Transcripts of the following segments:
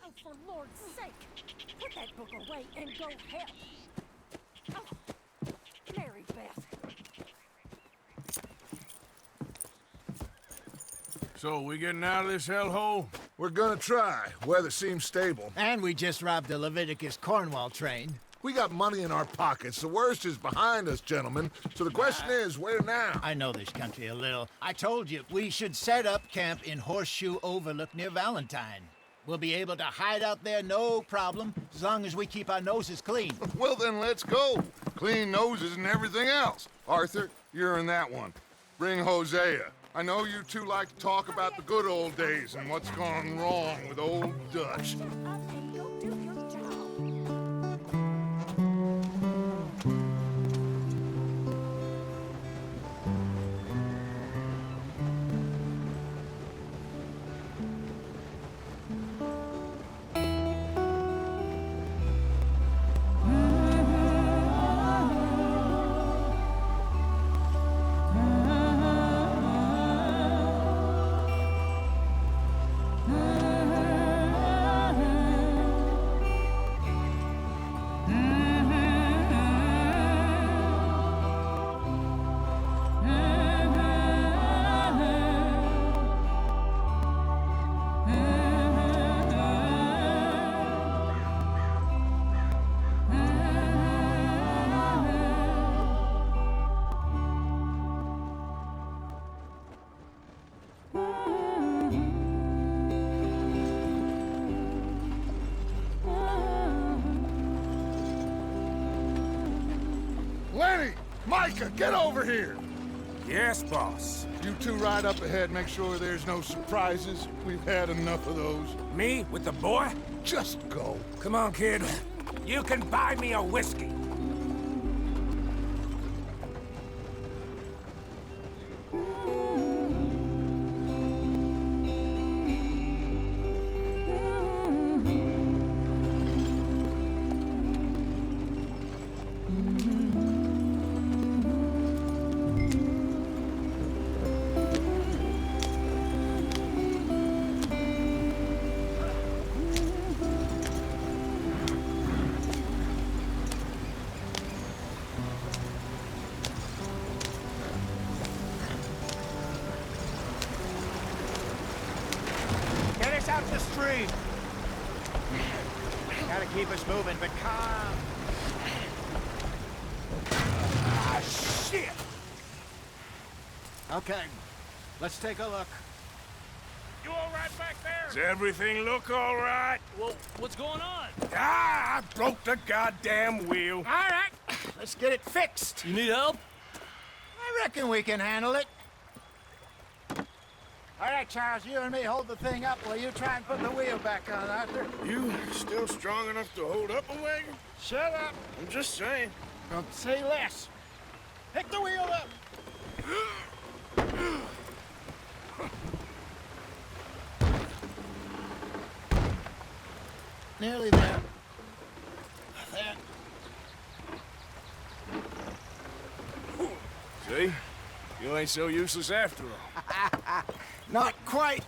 Oh, for Lord's sake! Put that book away and go help! Oh, Mary Beth. So, we getting out of this hellhole? We're gonna try. Weather seems stable. And we just robbed the Leviticus Cornwall train. We got money in our pockets. The worst is behind us, gentlemen. So the question is, where now? I know this country a little. I told you, we should set up camp in Horseshoe Overlook near Valentine. We'll be able to hide out there, no problem, as long as we keep our noses clean. Well, then let's go. Clean noses and everything else. Arthur, you're in that one. Bring Hosea. I know you two like to talk about the good old days and what's gone wrong with old Dutch. Shut up and go do your job. Lenny! Micah, get over here! Yes, boss. You two ride up ahead, make sure there's no surprises. We've had enough of those. Me with the boy? Just go. Come on, kid. You can buy me a whiskey. Get us out the street! Gotta keep us moving, but calm. Ah, shit! Okay, let's take a look. You all right back there? Does everything look all right? Well, what's going on? Ah, I broke the goddamn wheel. All right, let's get it fixed. You need help? I reckon we can handle it. All right, Charles, you and me hold the thing up while you try and put the wheel back on, Arthur. You still strong enough to hold up a wagon? Shut up. I'm just saying. Don't say less. Pick the wheel up. Nearly there. There. See? You ain't so useless after all. Not quite.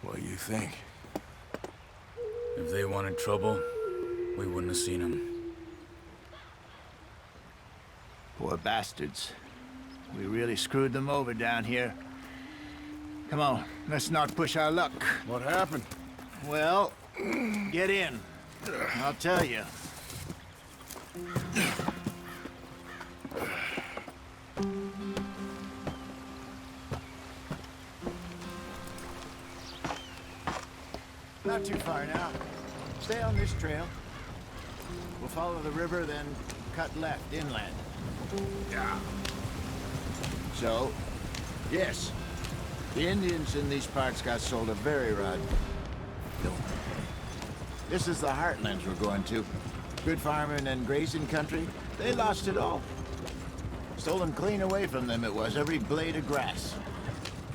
What do you think? If they wanted trouble, we wouldn't have seen them. Poor bastards. We really screwed them over down here. Come on, let's not push our luck. What happened? Well, get in. I'll tell you. Not too far now. Stay on this trail. We'll follow the river, then cut left inland. Yeah. So, yes, the Indians in these parts got sold a very rod. This is the heartlands we're going to. Good farming and grazing country. They lost it all. Stolen clean away from them it was, every blade of grass.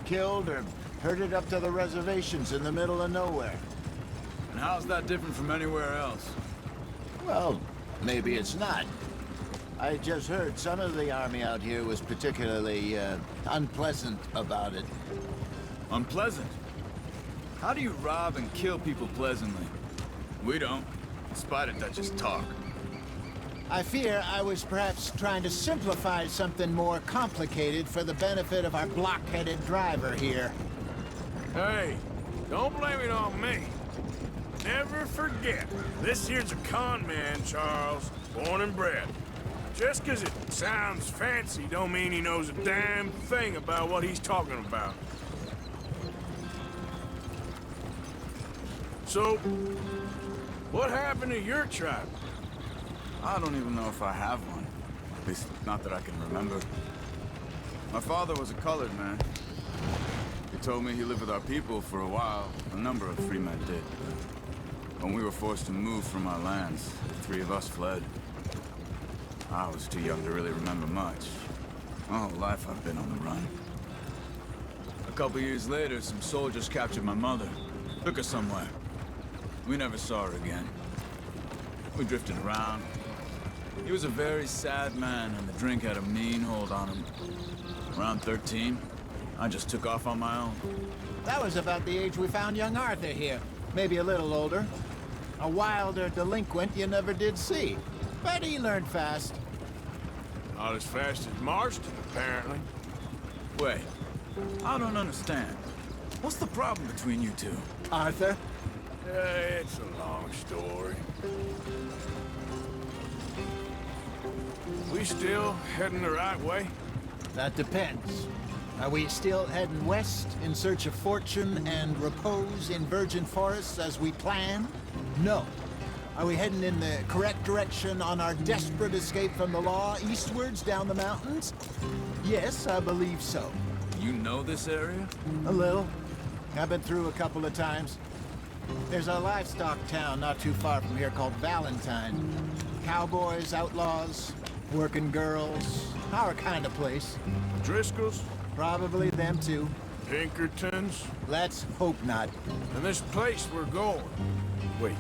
Killed or herded up to the reservations in the middle of nowhere. And how's that different from anywhere else? Well, maybe it's not. I just heard some of the army out here was particularly, unpleasant about it. Unpleasant? How do you rob and kill people pleasantly? We don't, in spite of Dutch's talk. I fear I was perhaps trying to simplify something more complicated for the benefit of our block-headed driver here. Hey, don't blame it on me. Never forget, this here's a con man, Charles, born and bred. Just 'cause it sounds fancy don't mean he knows a damn thing about what he's talking about. So, what happened to your tribe? I don't even know if I have one. At least, not that I can remember. My father was a colored man. He told me he lived with our people for a while. A number of free men did. When we were forced to move from our lands, the three of us fled. I was too young to really remember much. My whole life I've been on the run. A couple years later, some soldiers captured my mother. Took her somewhere. We never saw her again. We drifted around. He was a very sad man, and the drink had a mean hold on him. Around 13, I just took off on my own. That was about the age we found young Arthur here. Maybe a little older. A wilder delinquent you never did see. But he learned fast. Not as fast as Marston, apparently. Wait, I don't understand. What's the problem between you two? Arthur? It's a long story. We still heading the right way? That depends. Are we still heading west in search of fortune and repose in virgin forests as we planned? No. Are we heading in the correct direction on our desperate escape from the law eastwards down the mountains? Yes, I believe so. You know this area? A little. I've been through a couple of times. There's a livestock town not too far from here called Valentine. Cowboys, outlaws, working girls, our kind of place. Driscoll's? Probably them too. Pinkertons? Let's hope not. And this place we're going. Wait,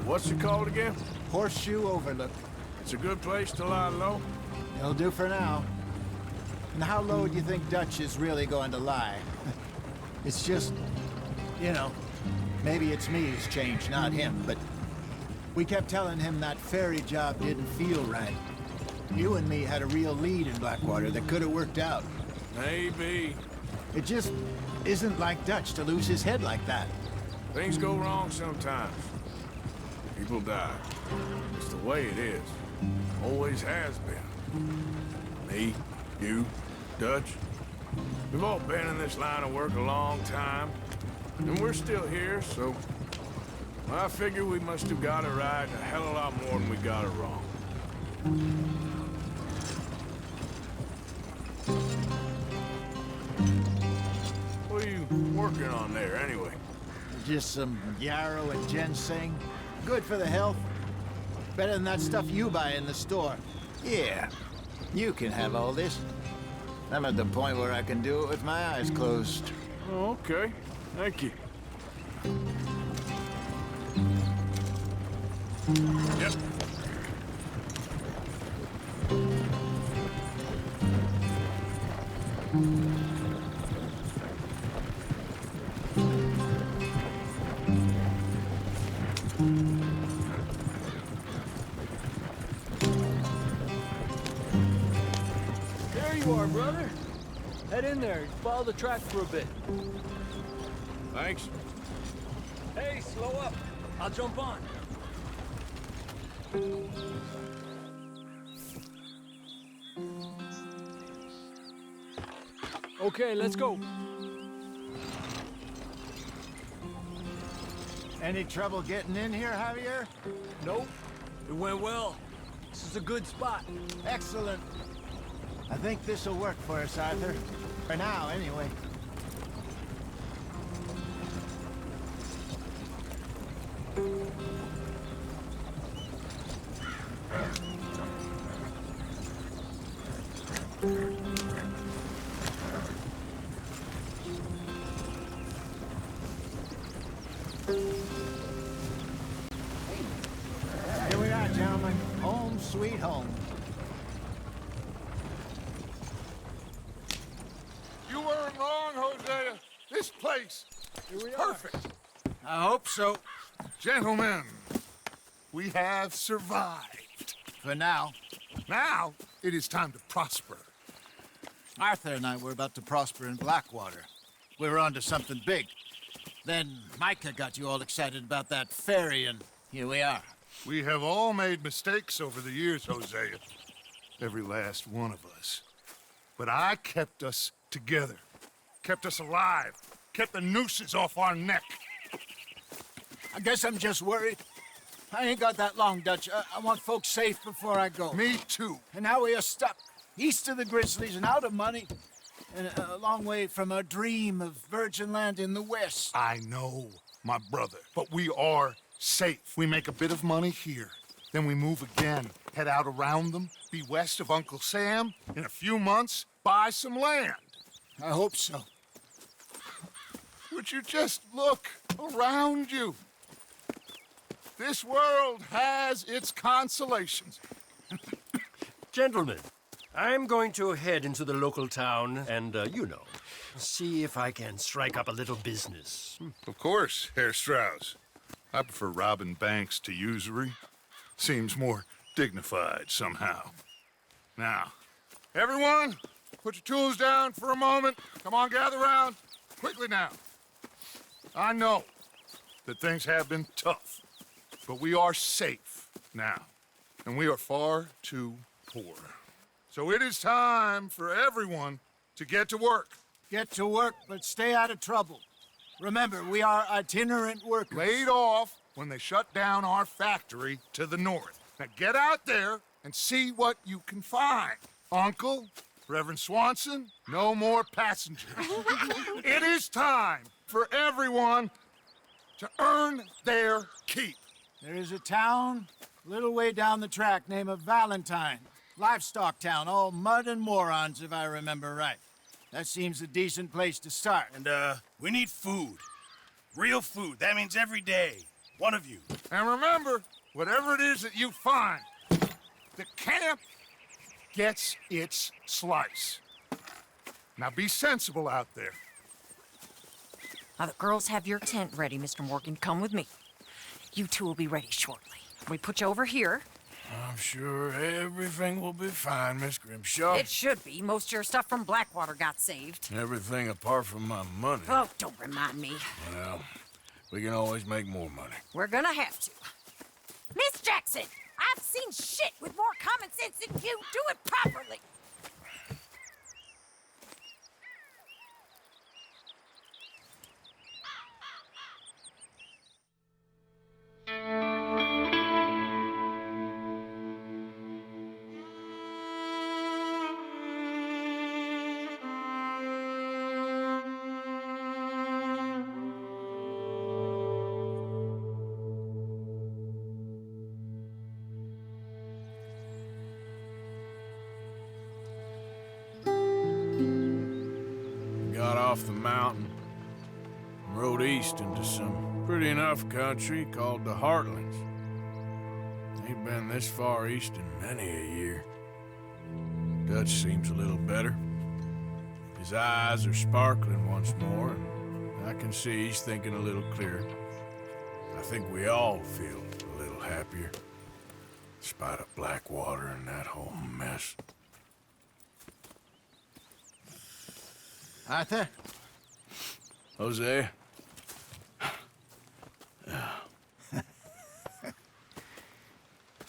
what's it called again? Horseshoe Overlook. It's a good place to lie low? It'll do for now. And how low do you think Dutch is really going to lie? It's just, you know, maybe it's me who's changed, not him, but we kept telling him that ferry job didn't feel right. You and me had a real lead in Blackwater that could have worked out. Maybe. It just isn't like Dutch to lose his head like that. Things go wrong sometimes. People die. It's the way it is. Always has been. Me, you, Dutch. We've all been in this line of work a long time. And we're still here, so... I figure we must have got it right a hell of a lot more than we got it wrong. What are you working on there, anyway? Just some yarrow and ginseng. Good for the health. Better than that stuff you buy in the store. Yeah, you can have all this. I'm at the point where I can do it with my eyes closed. Oh, okay. Thank you. Yep. There you are, brother. Head in there and follow the track for a bit. Thanks. Hey, slow up. I'll jump on. Okay, let's go. Any trouble getting in here, Javier? Nope. It went well. This is a good spot. Excellent. I think this'll work for us, Arthur. For now, anyway. Here we are, gentlemen. Home sweet home. You weren't wrong, Hosea. This place is perfect. I hope so. Gentlemen, we have survived. For now. Now, it is time to prosper. Arthur and I were about to prosper in Blackwater. We were onto something big. Then Micah got you all excited about that ferry, and here we are. We have all made mistakes over the years, Hosea. Every last one of us. But I kept us together. Kept us alive. Kept the nooses off our neck. I guess I'm just worried. I ain't got that long, Dutch. I want folks safe before I go. Me too. And now we are stuck, east of the Grizzlies and out of money, and a long way from our dream of virgin land in the west. I know, my brother, but we are safe. We make a bit of money here, then we move again, head out around them, be west of Uncle Sam, in a few months, buy some land. I hope so. Would you just look around you? This world has its consolations. Gentlemen, I'm going to head into the local town and, see if I can strike up a little business. Of course, Herr Strauss. I prefer robbing banks to usury. Seems more dignified somehow. Now, everyone, put your tools down for a moment. Come on, gather round. Quickly now. I know that things have been tough, but we are safe now, and we are far too poor. So it is time for everyone to get to work. Get to work, but stay out of trouble. Remember, we are itinerant workers. Laid off when they shut down our factory to the north. Now get out there and see what you can find. Uncle, Reverend Swanson, no more passengers. It is time for everyone to earn their keep. There is a town a little way down the track named Valentine. Livestock town, all mud and morons, if I remember right. That seems a decent place to start. And, we need food. Real food. That means every day. One of you. And remember, whatever it is that you find, the camp gets its slice. Now be sensible out there. Now, the girls have your tent ready, Mr. Morgan. Come with me. You two will be ready shortly. We put you over here. I'm sure everything will be fine, Miss Grimshaw. It should be. Most of your stuff from Blackwater got saved. Everything apart from my money. Oh, don't remind me. Well, we can always make more money. We're gonna have to. Miss Jackson, I've seen shit with more common sense than you. Do it properly. Got off the mountain and rode east into some pretty enough country called the Heartlands. Ain't been this far east in many a year. Dutch seems a little better. His eyes are sparkling once more, and I can see he's thinking a little clearer. I think we all feel a little happier, despite of Blackwater and that whole mess. Arthur? Jose?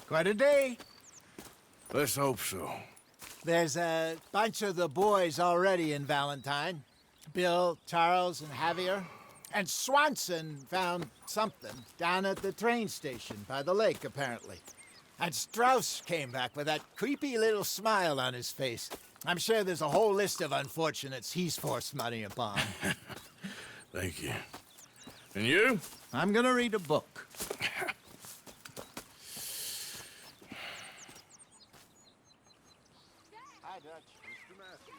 Quite a day. Let's hope so. There's a bunch of the boys already in Valentine. Bill, Charles, and Javier. And Swanson found something down at the train station by the lake, apparently. And Strauss came back with that creepy little smile on his face. I'm sure there's a whole list of unfortunates he's forced money upon. Thank you. And you? I'm gonna read a book. Hi, Dutch. Mr. Matthews.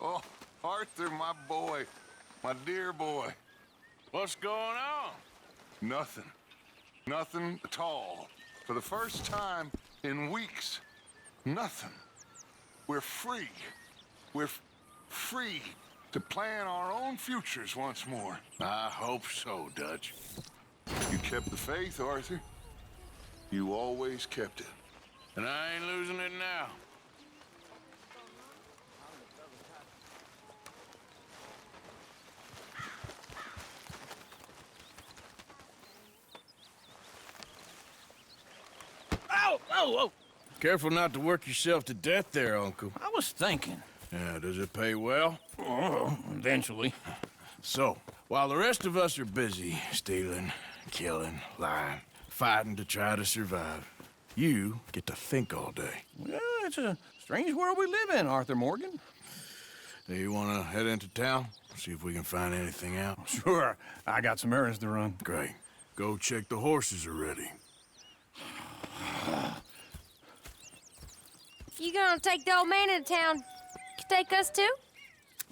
Oh, Arthur, my boy. My dear boy. What's going on? Nothing. Nothing at all. For the first time in weeks, nothing. We're free. We're free to plan our own futures once more. I hope so, Dutch. You kept the faith, Arthur. You always kept it. And I ain't losing it now. Ow! Oh, oh! Careful not to work yourself to death there, Uncle. I was thinking. Yeah, does it pay well? Oh, eventually. So, while the rest of us are busy stealing, killing, lying, fighting to try to survive, you get to think all day. Well, it's a strange world we live in, Arthur Morgan. Do you want to head into town? See if we can find anything out? Sure. I got some errands to run. Great. Go check the horses are ready. You gonna take the old man into town? Take us too?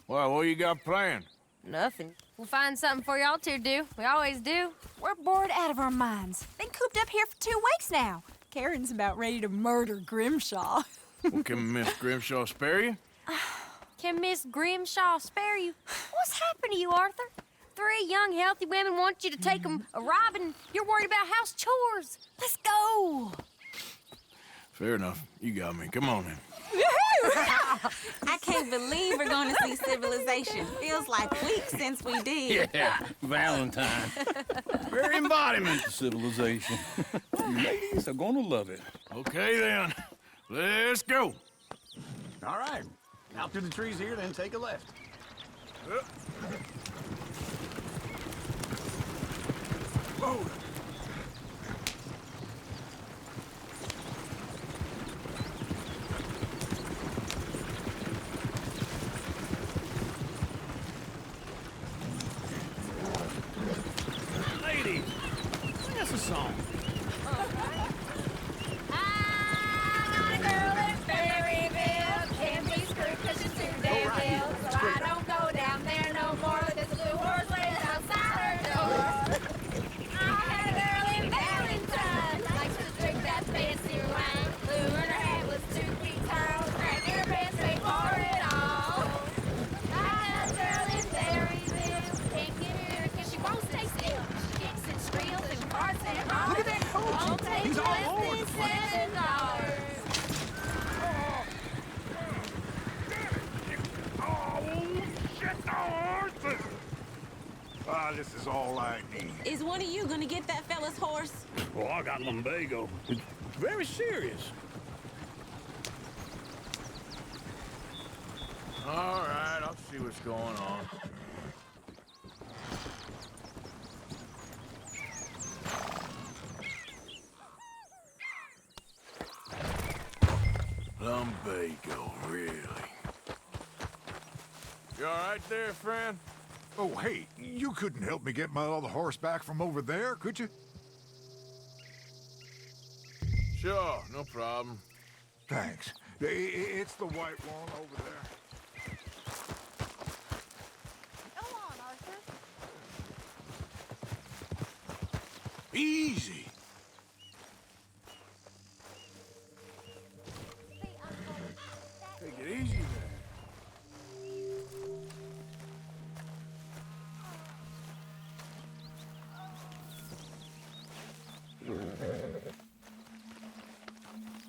Well, what you got planned? Nothing. We'll find something for y'all to do. We always do. We're bored out of our minds. Been cooped up here for 2 weeks now. Karen's about ready to murder Grimshaw. Well, can Miss Grimshaw spare you? Can Miss Grimshaw spare you? What's happened to you, Arthur? 3 young, healthy women want you to take them a robbing. You're worried about house chores. Let's go. Fair enough. You got me. Come on then. I can't believe we're going to see civilization. Feels like weeks since we did. Yeah, Valentine. Very embodiment of civilization. You ladies are gonna love it. Okay then. Let's go. All right. Out through the trees here, then take a left. Whoa. Ladies, sing us a song. Look at that coach. He's all over This is all I need. Is one of you going to get that fella's horse? Oh, I got lumbago. It's very serious. All right, I'll see what's going on. Lumbago, really? You all right there, friend? Oh, hey, you couldn't help me get my other horse back from over there, could you? Sure, no problem. Thanks. It's the white one over there. Go on, Arthur. Easy. Take it easy there.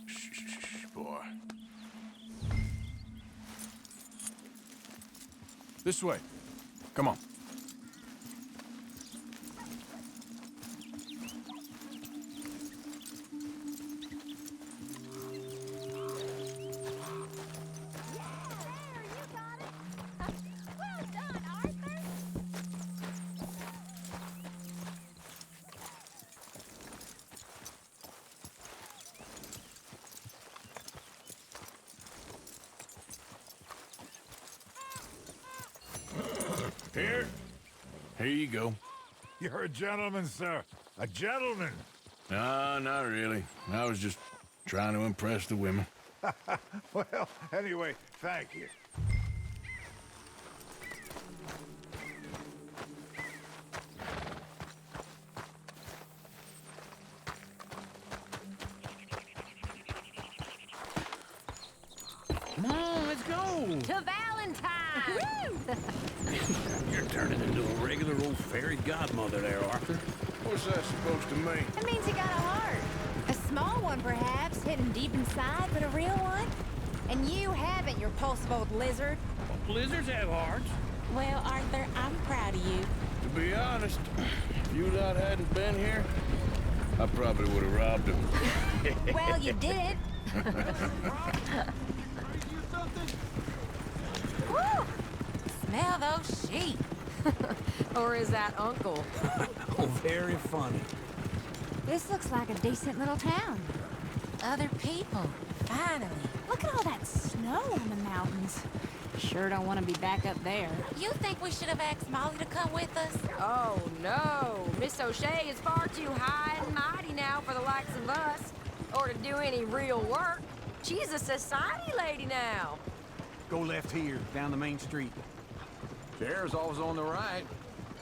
Shh, boy. This way. Come on. Here you go. You're a gentleman, sir. A gentleman. No, not really. I was just trying to impress the women. Well, anyway, thank you. to Valentine! You're turning into a regular old fairy godmother there, Arthur. What's that supposed to mean? It means you got a heart. A small one, perhaps, hidden deep inside, but a real one. And you haven't, you repulsive old lizard. Lizards have hearts. Well, Arthur, I'm proud of you. To be honest, if you lot hadn't been here, I probably would have robbed him. Well, you did. Woo! Smell those sheep. Or is that Uncle? Oh, very funny. This looks like a decent little town. Other people, finally. Look at all that snow on the mountains. Sure don't want to be back up there. You think we should have asked Molly to come with us? Oh, no. Miss O'Shea is far too high and mighty now for the likes of us. Or to do any real work. She's a society lady now. Go left here, down the main street. Sheriff's always on the right.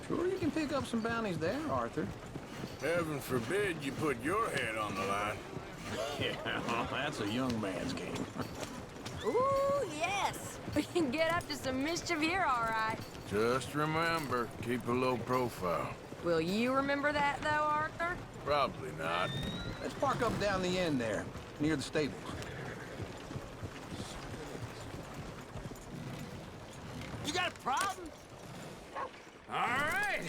Sure you can pick up some bounties there, Arthur. Heaven forbid you put your head on the line. Yeah, well, that's a young man's game. Ooh, yes. We can get up to some mischief here, all right. Just remember, keep a low profile. Will you remember that, though, Arthur? Probably not. Let's park up down the end there, near the stables. You got a problem? All right.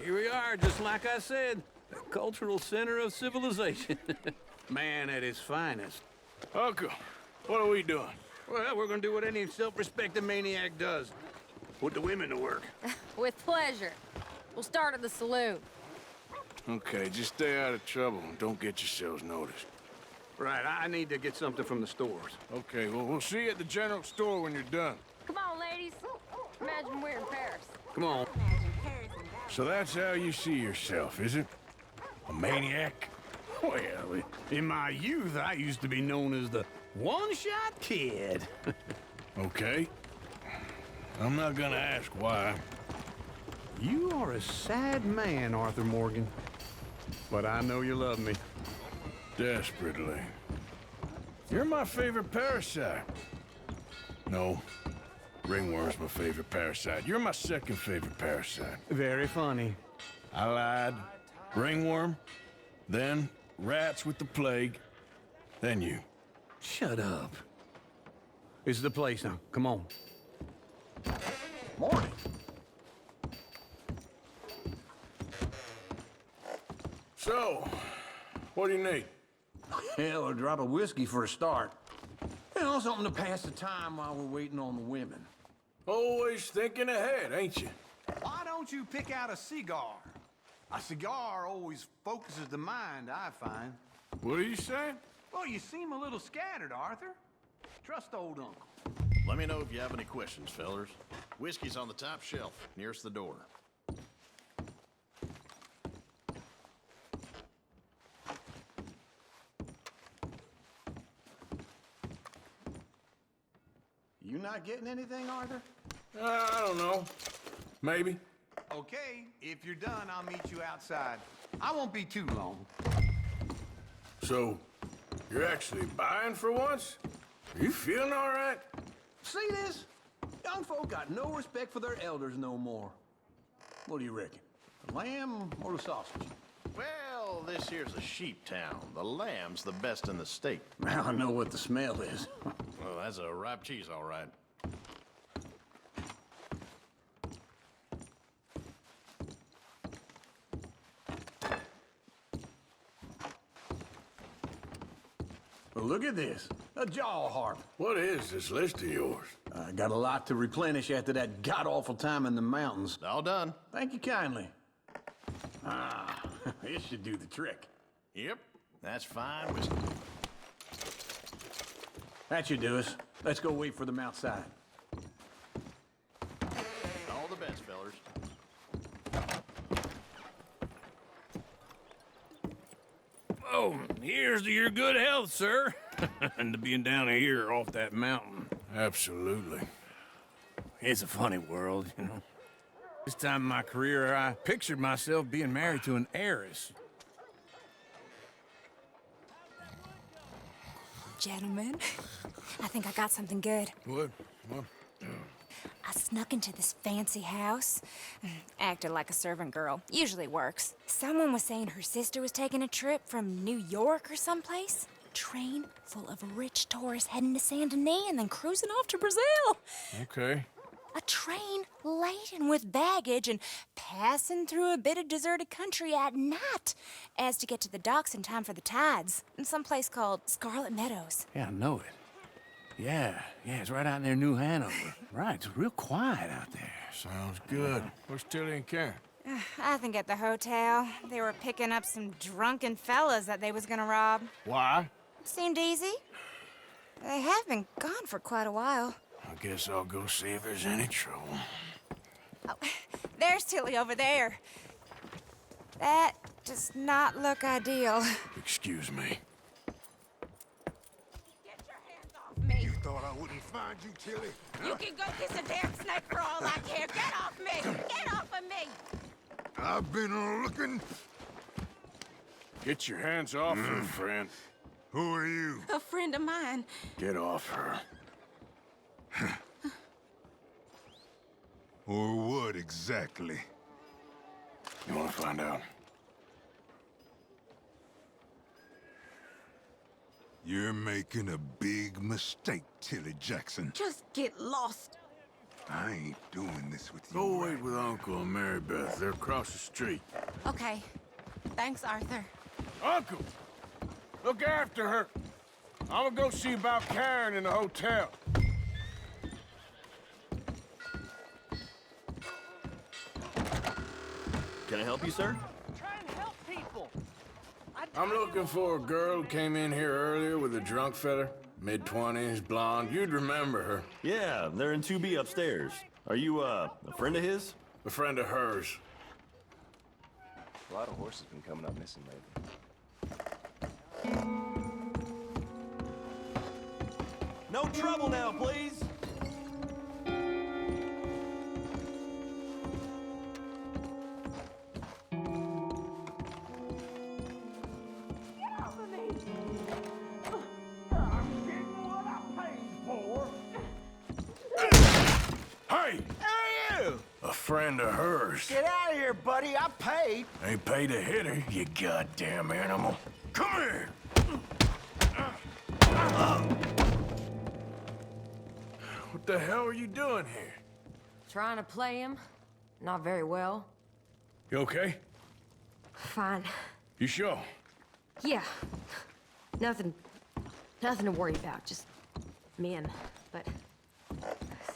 Here we are, just like I said. The cultural center of civilization. Man at his finest. Uncle, what are we doing? Well, we're gonna do what any self-respecting maniac does. Put the women to work. With pleasure. We'll start at the saloon. Okay, just stay out of trouble and don't get yourselves noticed. Right, I need to get something from the stores. Okay, well, we'll see you at the general store when you're done. Come on, ladies. Imagine we're in Paris. Come on. So that's how you see yourself, is it? A maniac? Well, in my youth, I used to be known as the one-shot kid. Okay. I'm not gonna ask why. You are a sad man, Arthur Morgan. But I know you love me. Desperately. You're my favorite parasite. No. Ringworm's my favorite parasite. You're my second favorite parasite. Very funny. I lied. Ringworm, then rats with the plague, then you. Shut up. This is the place now. Come on. Morning. So, what do you need? Hell, a drop of whiskey for a start. You know, something to pass the time while we're waiting on the women. Always thinking ahead, ain't you? Why don't you pick out a cigar? A cigar always focuses the mind, I find. What are you saying? Well, you seem a little scattered, Arthur. Trust old uncle. Let me know if you have any questions, fellers. Whiskey's on the top shelf, nearest the door. You not getting anything, Arthur? I don't know. Maybe. Okay, if you're done, I'll meet you outside. I won't be too long. So, you're actually buying for once? Are you feeling all right? See this? Young folk got no respect for their elders no more. What do you reckon? The lamb or the sausage? Well, this here's a sheep town. The lamb's the best in the state. Now I know what the smell is. Well, that's a ripe cheese, all right. Well, look at this. A jaw harp. What is this list of yours? I got a lot to replenish after that god-awful time in the mountains. All done. Thank you kindly. Ah, this should do the trick. Yep, that's fine whiskey. That should do us. Let's go wait for them outside. All the best, fellers. Oh, here's to your good health, sir. And to being down here off that mountain. Absolutely. It's a funny world, you know. This time in my career, I pictured myself being married to an heiress. Gentlemen, I think I got something good. What I snuck into this fancy house. Acted like a servant girl. Usually works. Someone was saying her sister was taking a trip from New York or someplace. Train full of rich tourists heading to Saint Denis and then cruising off to Brazil. Okay. A train laden with baggage and passing through a bit of deserted country at night as to get to the docks in time for the tides in some place called Scarlet Meadows. Yeah, I know it. Yeah, it's right out near New Hanover. Right, it's real quiet out there. Sounds good. Where's Tilly and Karen? I think at the hotel. They were picking up some drunken fellas that they was gonna rob. Why? Seemed easy. They have been gone for quite a while. I guess I'll go see if there's any trouble. Oh, there's Tilly over there. That does not look ideal. Excuse me. Get your hands off me! You thought I wouldn't find you, Tilly? You can go kiss a damn snake for all I care. Get off me! Get off of me! I've been looking. Get your hands off her, friend. Who are you? A friend of mine. Get off her. Or what exactly? You want to find out? You're making a big mistake, Tilly Jackson. Just get lost. I ain't doing this with you. Go wait with Uncle and Mary Beth. They're across the street. Okay. Thanks, Arthur. Uncle! Look after her. I'm gonna go see about Karen in the hotel. Can I help you, sir? Try and help people. I'm looking for a girl who came in here earlier with a drunk fella. Mid-20s, blonde. You'd remember her. Yeah, they're in 2B upstairs. Are you, a friend of his? A friend of hers. A lot of horses been coming up missing lately. No trouble now, please. Hey! A friend of hers. Get out of here, buddy. I paid. Ain't paid to hit her, you goddamn animal. Come here! What the hell are you doing here? Trying to play him. Not very well. You okay? Fine. You sure? Yeah. Nothing to worry about. Just men. But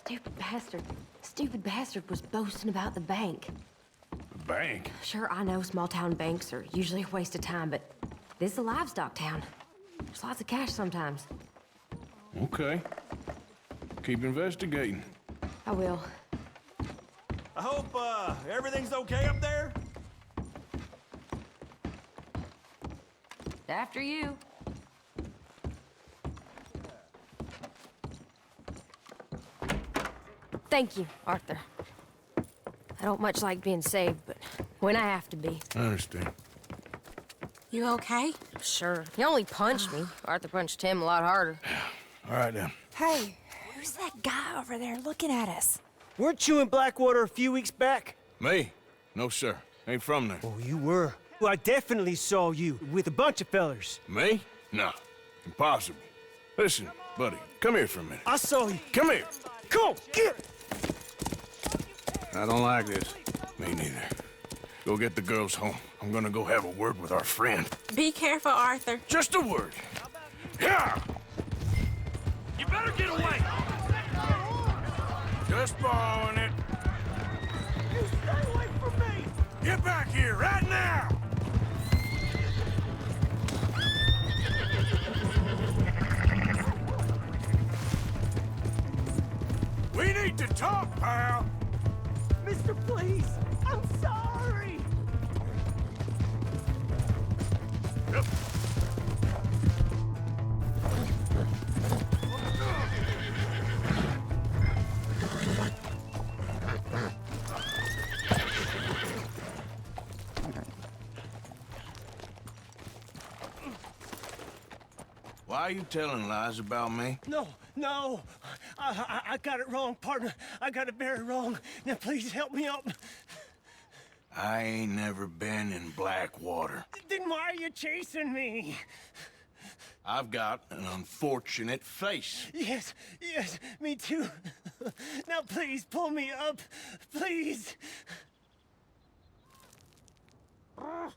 stupid bastard was boasting about the bank. The bank? Sure, I know small town banks are usually a waste of time, but this is a livestock town. There's lots of cash sometimes. Okay. Keep investigating. I will. I hope, everything's okay up there? After you. Thank you, Arthur. I don't much like being saved, but when I have to be. I understand. You okay? Sure. He only punched me. Arthur punched him a lot harder. All right, then. Hey, who's that guy over there looking at us? Weren't you in Blackwater a few weeks back? Me? No, sir. Ain't from there. Oh, you were. Well, I definitely saw you with a bunch of fellers. Me? No. Impossible. Listen, buddy, come here for a minute. I saw you. Come here. Come on, get! I don't like this. Me neither. Go get the girls home. I'm gonna go have a word with our friend. Be careful, Arthur. Just a word. Yeah! You better get away! Just borrowing it. You stay away from me! Get back here, right now! We need to talk, pal! Mister, please! I'm sorry! Yep. Why are you telling lies about me? No! I got it wrong, partner. I got it very wrong. Now, please help me up. I ain't never been in Blackwater. Then why are you chasing me? I've got an unfortunate face. Yes, me too. Now, please, pull me up. Please. All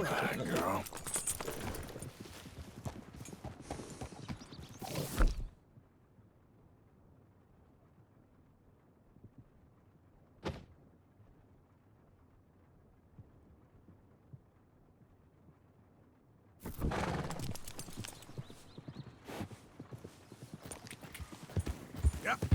right, girl. Yep.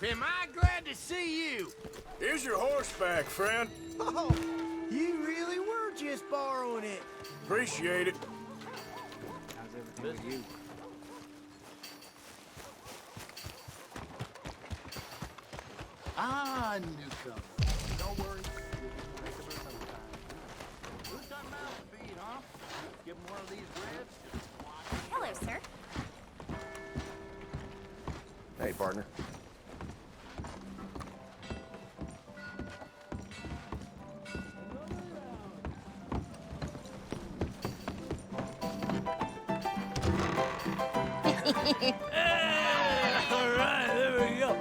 Am I glad to see you? Here's your horseback, friend. Oh, you really were just borrowing it. Appreciate it. How's everything with you? Ah, newcomer. Don't worry. Who's got mouth to feed, huh? Give him one of these ribs. Hello, sir. Hey, partner. All right, there we go.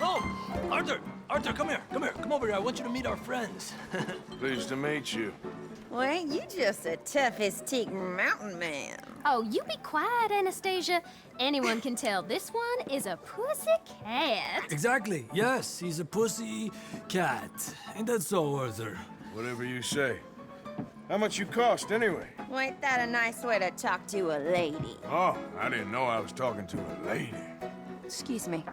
Oh, Arthur, come here. Come over here. I want you to meet our friends. Pleased to meet you. Well, ain't you just a tough-as-teak mountain man? Oh, you be quiet, Anastasia. Anyone can tell this one is a pussy cat. Exactly. Yes, he's a pussy cat. Ain't that so, Arthur? Whatever you say. How much you cost, anyway? Well, ain't that a nice way to talk to a lady? Oh, I didn't know I was talking to a lady. Excuse me.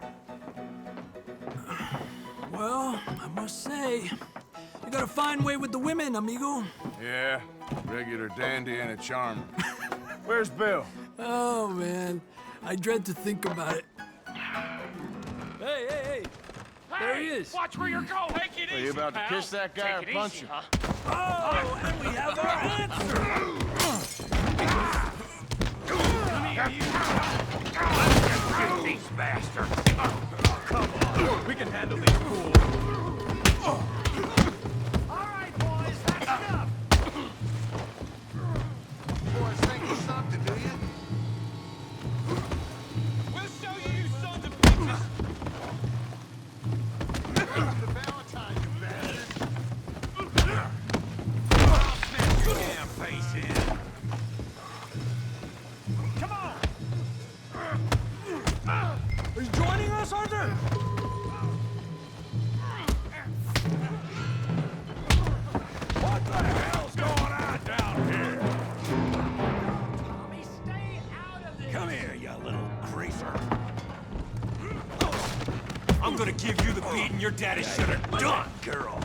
Well, I must say, you got a fine way with the women, amigo. Yeah, regular dandy and a charmer. Where's Bill? Oh, man. I dread to think about it. Hey! There he is. Watch where you're going. Take it Are you about to kiss that guy or punch him? Oh, and we have our answer. Come here, you. Get these bastards. Come on. We can handle these fools. All right, boys, that's enough. Boys think of something, do you? We'll show you, you sons of bitches. The Valentine, you bastard. I'll snap your damn face in. Come on. Are you joining us, Arthur? What the hell's going on down here? Tommy, stay out of this. Come here, you little greaser. I'm gonna give you the beating your daddy should have done, girl.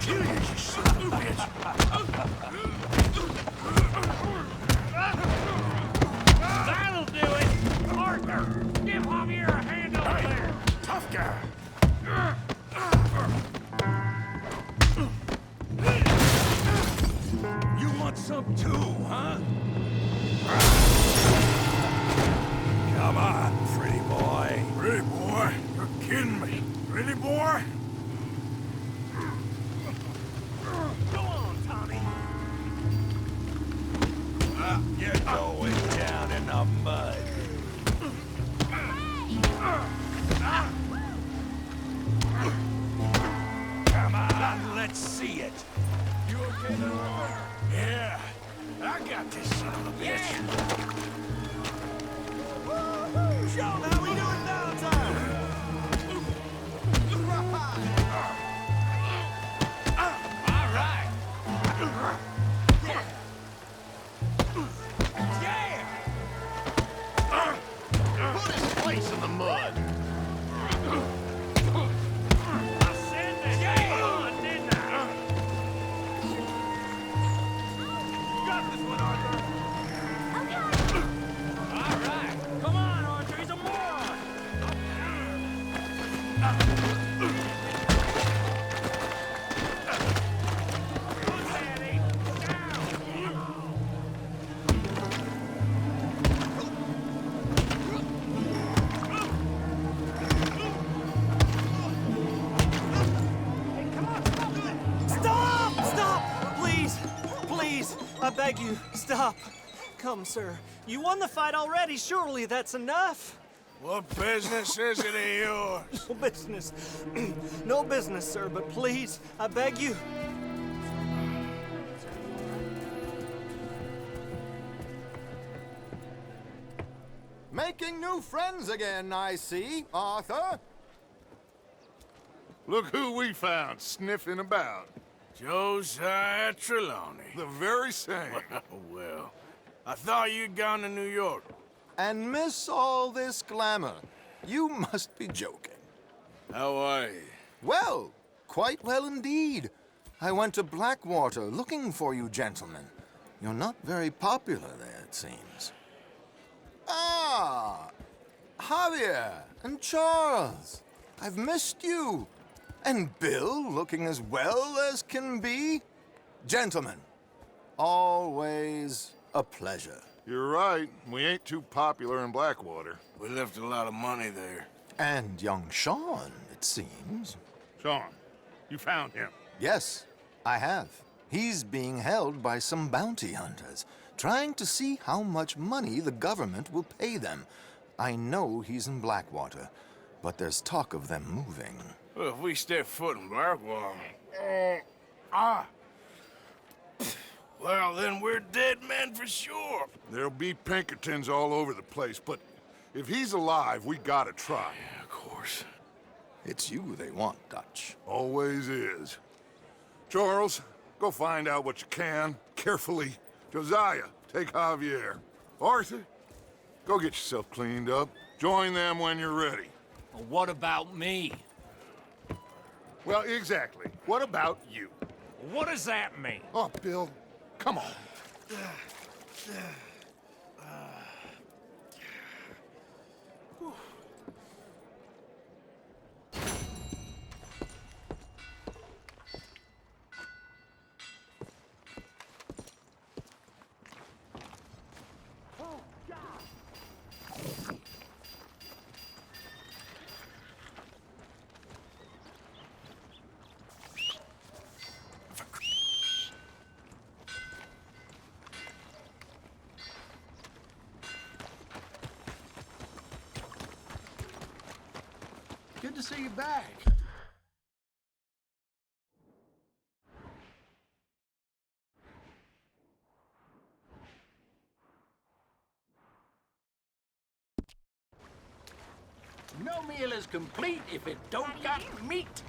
Kill you, you son of a bitch. That'll do it! Arthur, give Javier a hand over there! Tough guy. You want some too, huh? Come on, pretty boy. Pretty boy? You're kidding me. Pretty boy? Go on, Tommy. You're going down in the mud. Sean, how we doing downtown? All right. Put his face in the mud. I said that. Yeah, didn't I? You got this one, Arthur. All right. Come on, Arthur. He's a moron. Stop! Stop! Please! Please! I beg you, stop. Come, sir. You won the fight already. Surely that's enough. What business is it of yours? No business. No business, sir, but please, I beg you. Making new friends again, I see, Arthur. Look who we found sniffing about. Josiah Trelawney. The very same. Well, I thought you'd gone to New York. And miss all this glamour. You must be joking. How are you? Well, quite well indeed. I went to Blackwater looking for you gentlemen. You're not very popular there, it seems. Ah, Javier and Charles. I've missed you. And Bill looking as well as can be. Gentlemen, always a pleasure. You're right. We ain't too popular in Blackwater. We left a lot of money there. And young Sean, it seems. Sean, you found him. Yes, I have. He's being held by some bounty hunters, trying to see how much money the government will pay them. I know he's in Blackwater, but there's talk of them moving. Well, if we step foot in Blackwater... Well, then we're dead men for sure. There'll be Pinkertons all over the place, but if he's alive, we gotta try. Yeah, of course. It's you they want, Dutch. Always is. Charles, go find out what you can, carefully. Josiah, take Javier. Arthur, go get yourself cleaned up. Join them when you're ready. Well, what about me? Well, exactly. What about you? What does that mean? Oh, Bill, come on. Good to see you back. No meal is complete if it don't got meat.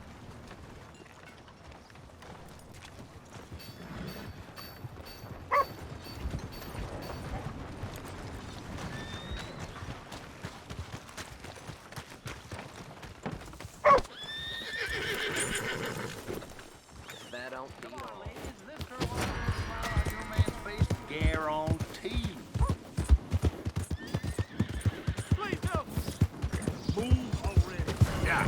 That don't be all. Guarantee. Please don't. Move already. Yeah.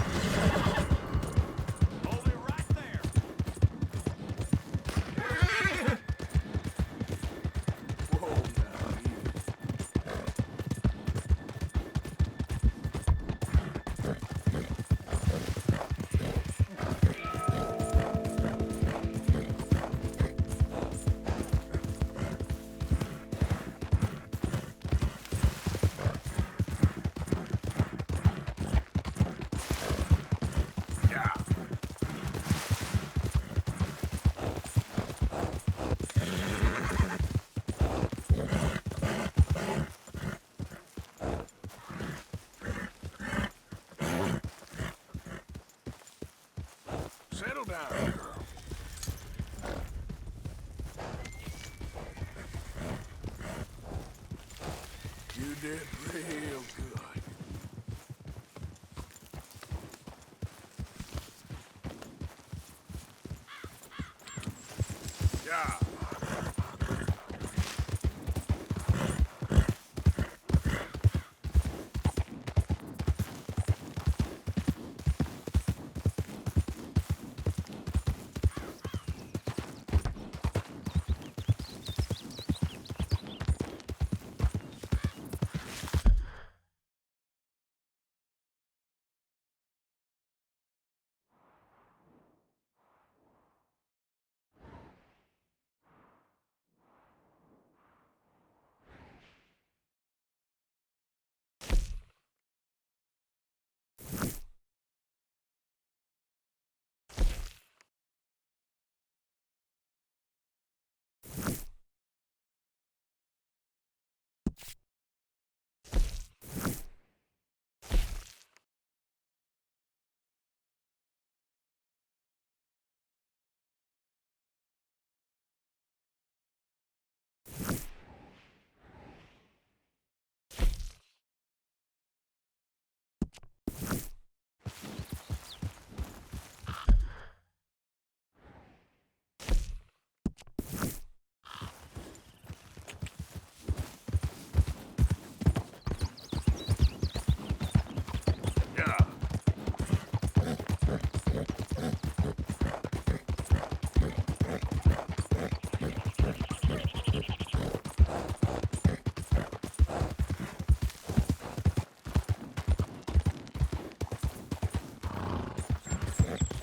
Settle down. You did real good. Yeah.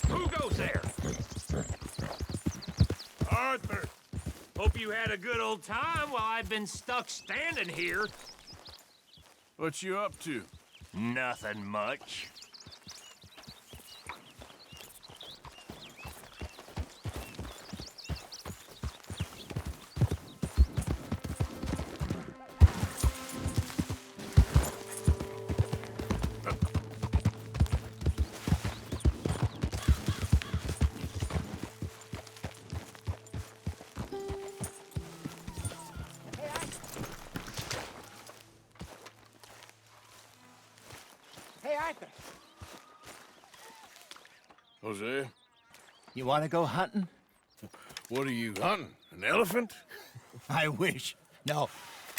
Who goes there? Arthur! Hope you had a good old time while I've been stuck standing here. What you up to? Nothing much. Hey, Arthur. Hosea? You want to go hunting? What are you hunting? An elephant? I wish. No.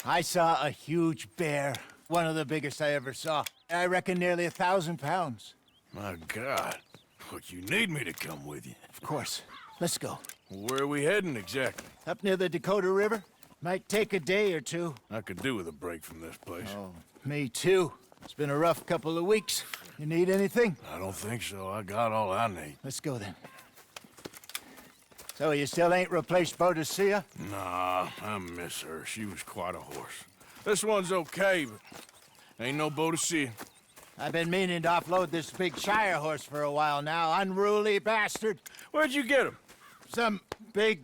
I saw a huge bear. One of the biggest I ever saw. I reckon nearly 1,000 pounds. My God. What, you need me to come with you? Of course. Let's go. Where are we heading exactly? Up near the Dakota River. Might take a day or two. I could do with a break from this place. Oh, me too. It's been a rough couple of weeks. You need anything? I don't think so. I got all I need. Let's go then. So you still ain't replaced Boadicea? Nah, I miss her. She was quite a horse. This one's okay, but ain't no Boadicea. I've been meaning to offload this big Shire horse for a while now. Unruly bastard. Where'd you get him? Some big,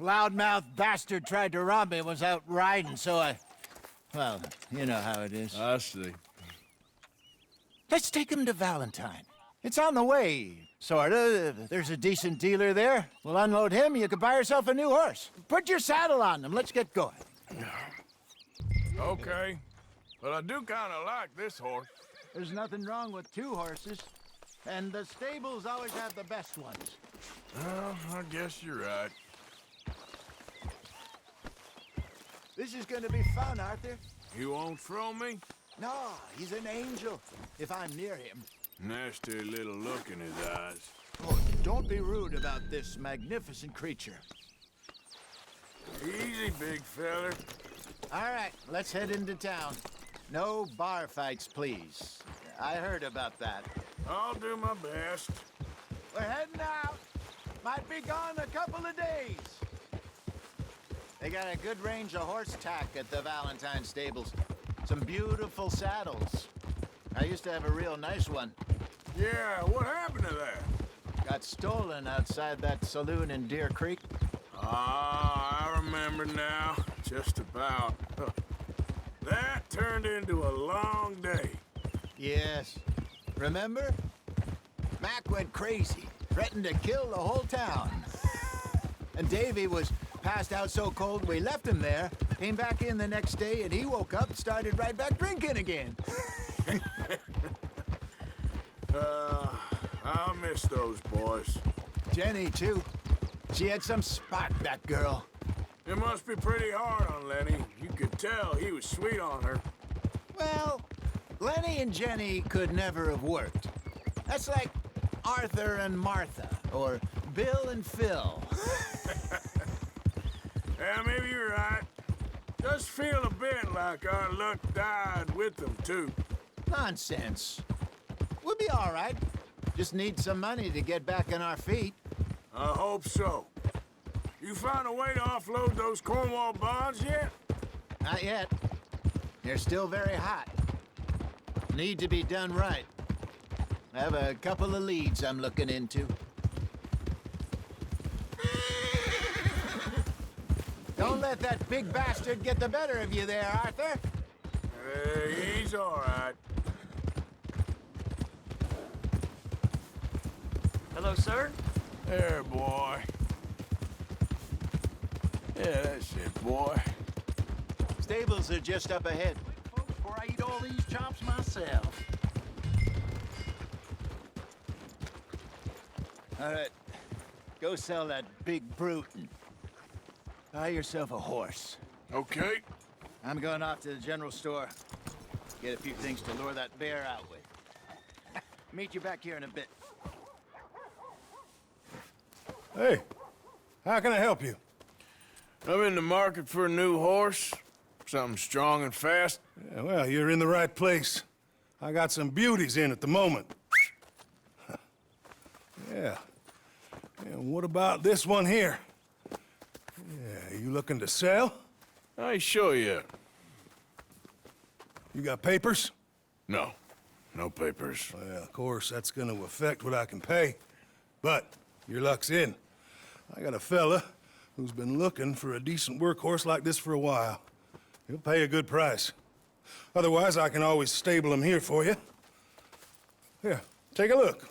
loudmouth bastard tried to rob me and was out riding, so I... Well, you know how it is. I see. Let's take him to Valentine. It's on the way, sorta. There's a decent dealer there. We'll unload him, you can buy yourself a new horse. Put your saddle on him, let's get going. Okay. But I do kind of like this horse. There's nothing wrong with two horses. And the stables always have the best ones. Well, I guess you're right. This is gonna be fun, Arthur. You won't throw me? No, he's an angel, if I'm near him. Nasty little look in his eyes. Oh, don't be rude about this magnificent creature. Easy, big feller. All right, let's head into town. No bar fights, please. I heard about that. I'll do my best. We're heading out. Might be gone a couple of days. They got a good range of horse tack at the Valentine stables. Some beautiful saddles. I used to have a real nice one. Yeah, what happened to that? Got stolen outside that saloon in Deer Creek. Ah, I remember now. Just about. That turned into a long day. Yes. Remember? Mac went crazy. threatened to kill the whole town. And Davy was passed out so cold we left him there, came back in the next day, and he woke up and started right back drinking again. I miss those boys. Jenny, too. She had some spark, that girl. It must be pretty hard on Lenny. You could tell he was sweet on her. Well, Lenny and Jenny could never have worked. That's like Arthur and Martha, or Bill and Phil. Yeah, maybe you're right. Does feel a bit like our luck died with them, too. Nonsense. We'll be all right. Just need some money to get back on our feet. I hope so. You found a way to offload those Cornwall bonds yet? Not yet. They're still very hot. Need to be done right. I have a couple of leads I'm looking into. Don't let that big bastard get the better of you there, Arthur. He's all right. Hello, sir. There, boy. Yeah, that's it, boy. Stables are just up ahead. Before I eat all these chops myself. All right. Go sell that big brute and buy yourself a horse. Okay. I'm going off to the general store. Get a few things to lure that bear out with. Meet you back here in a bit. Hey, how can I help you? I'm in the market for a new horse. Something strong and fast. Yeah, well, you're in the right place. I got some beauties in at the moment. Yeah. And what about this one here? Yeah, you looking to sell? I show you. You got papers? No. No papers. Well, of course, that's gonna affect what I can pay. But your luck's in. I got a fella who's been looking for a decent workhorse like this for a while. He'll pay a good price. Otherwise, I can always stable him here for you. Here, take a look.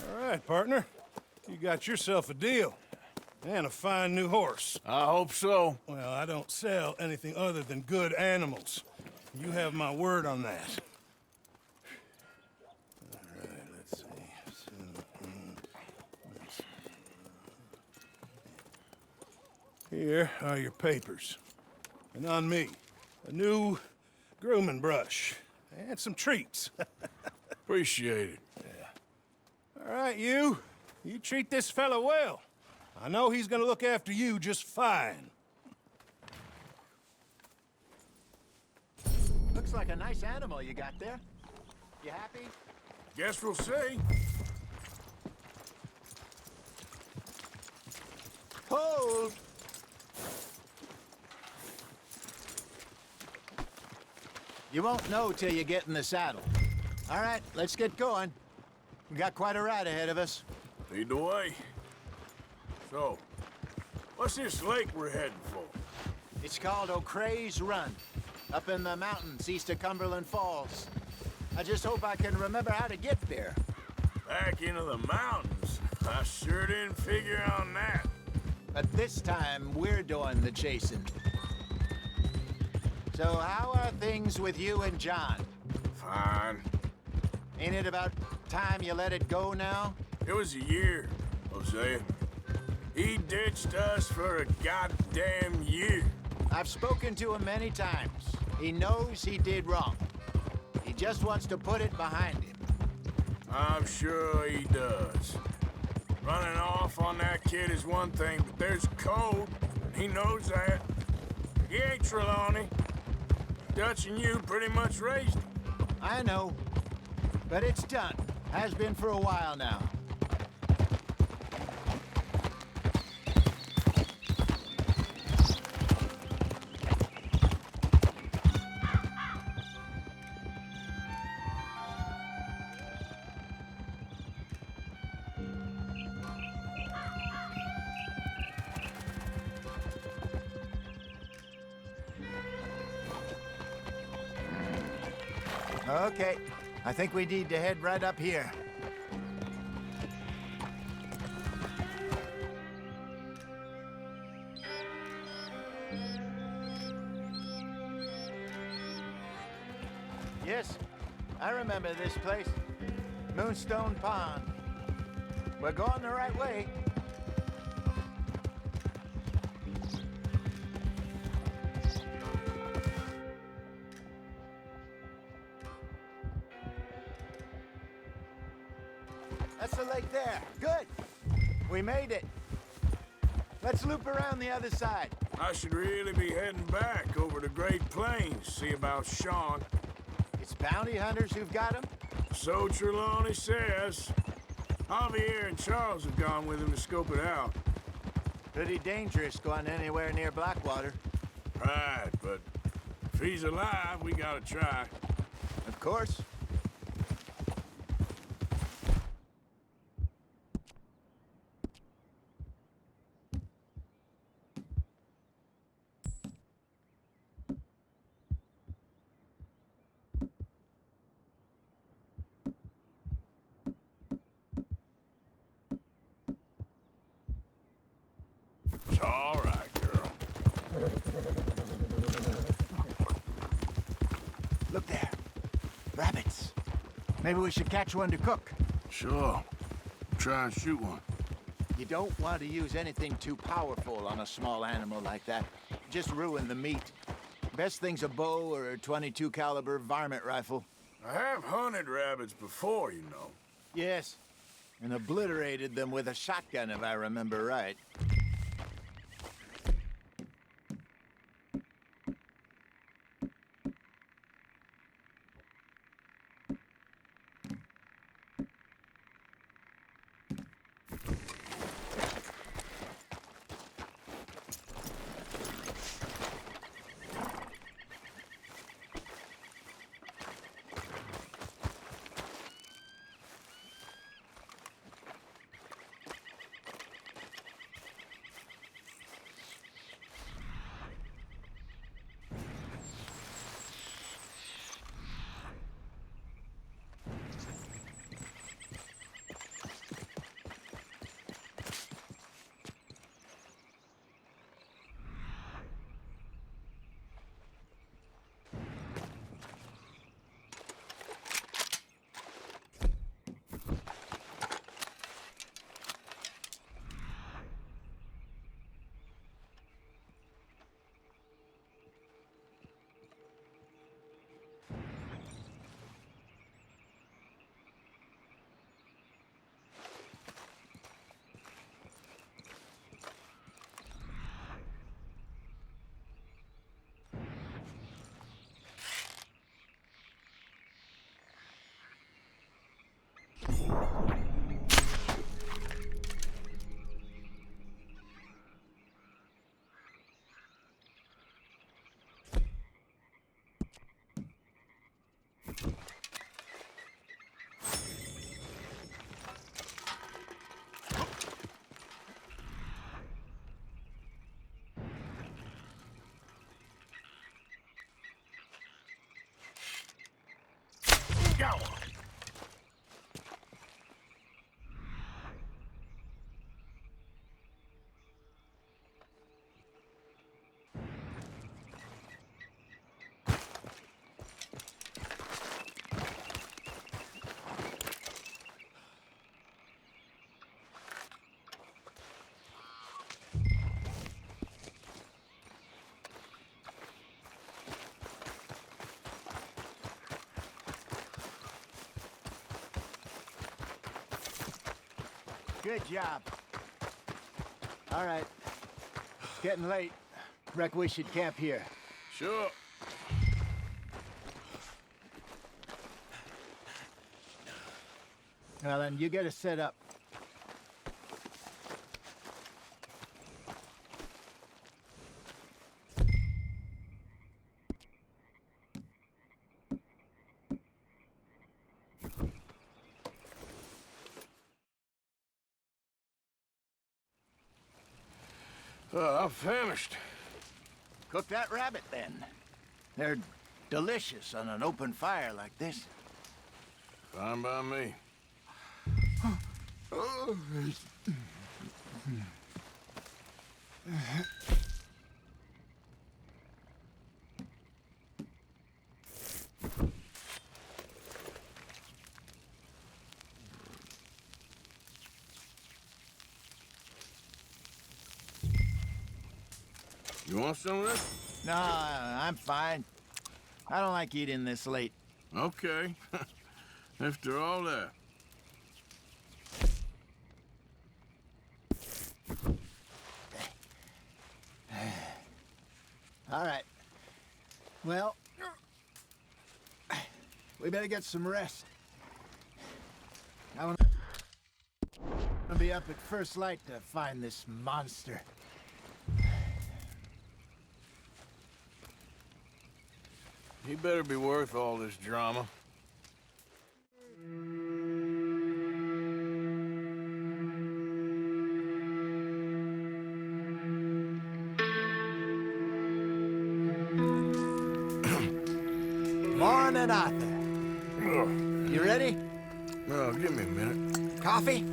All right, partner. You got yourself a deal. And a fine new horse. I hope so. Well, I don't sell anything other than good animals. You have my word on that. All right, let's see. Here are your papers. And on me, a new grooming brush. And some treats. Appreciate it. All right, you. You treat this fella well. I know he's gonna look after you just fine. Looks like a nice animal you got there. You happy? Guess we'll see. Hold! You won't know till you get in the saddle. All right, let's get going. We got quite a ride ahead of us. Lead the way. So, what's this lake we're heading for? It's called O'Creagh's Run, up in the mountains east of Cumberland Falls. I just hope I can remember how to get there. Back into the mountains? I sure didn't figure on that. But this time, we're doing the chasing. So how are things with you and John? Fine. Ain't it about time you let it go now? It was a year, Hosea. He ditched us for a goddamn year. I've spoken to him many times. He knows he did wrong. He just wants to put it behind him. I'm sure he does. Running off on that kid is one thing, but there's code. He knows that. He ain't Trelawney. Dutch and you pretty much raised him. I know. But it's done. Has been for a while now. Okay, I think we need to head right up here. Yes, I remember this place. Moonstone Pond. We're going the right way. That's the lake there. Good. We made it. Let's loop around the other side. I should really be heading back over the Great Plains, see about Sean. It's bounty hunters who've got him? So Trelawney says. Javier and Charles have gone with him to scope it out. Pretty dangerous going anywhere near Blackwater. Right, but if he's alive, we gotta try. Of course. It's all right, girl. Look there. Rabbits. Maybe we should catch one to cook. Sure. Try and shoot one. You don't want to use anything too powerful on a small animal like that. Just ruin the meat. Best thing's a bow or a .22 caliber varmint rifle. I have hunted rabbits before, you know. Yes, and obliterated them with a shotgun, if I remember right. Go! Good job. All right. It's getting late. Reckon we should camp here. Sure. Well, then, you get us set up. I'm famished. Cook that rabbit, then. They're delicious on an open fire like this. Fine by me. You want some of this? No, I'm fine. I don't like eating this late. Okay. After all that. All right. Well, we better get some rest. I want to be up at first light to find this monster. He better be worth all this drama. Morning, Arthur. You ready? No, give me a minute. Coffee?